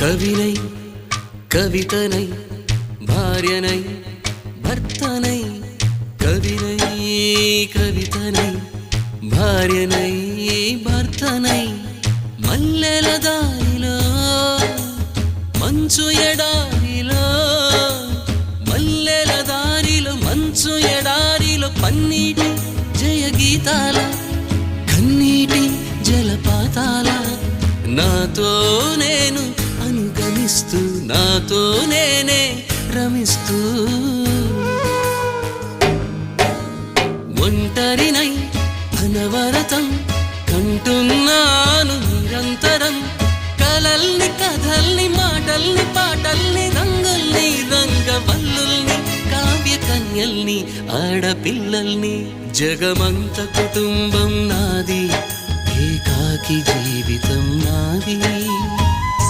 కవినై కవితనై భార్యనై భర్తనై కవినై కవితనై భార్యనై భర్తనై మల్లెల దారిలో మంచు ఎడారిలో మల్లెల దారిలో మంచు ఎడారిలో పన్నీటి జయ గీతాల కన్నీటి జలపాతాల నాతో నేను అనుగమిస్తూ నాతో నేనే రమిస్తూ ఒంటరినై అనవరతం కంటున్నాను నిరంతరం కలల్ని కథల్ని మాటల్ని పాటల్ని రంగుల్ని రంగవల్లుల్ని కావ్య కన్యల్ని ఆడపిల్లల్ని జగమంత కుటుంబం నాది ఏకాకి జీవితం నాది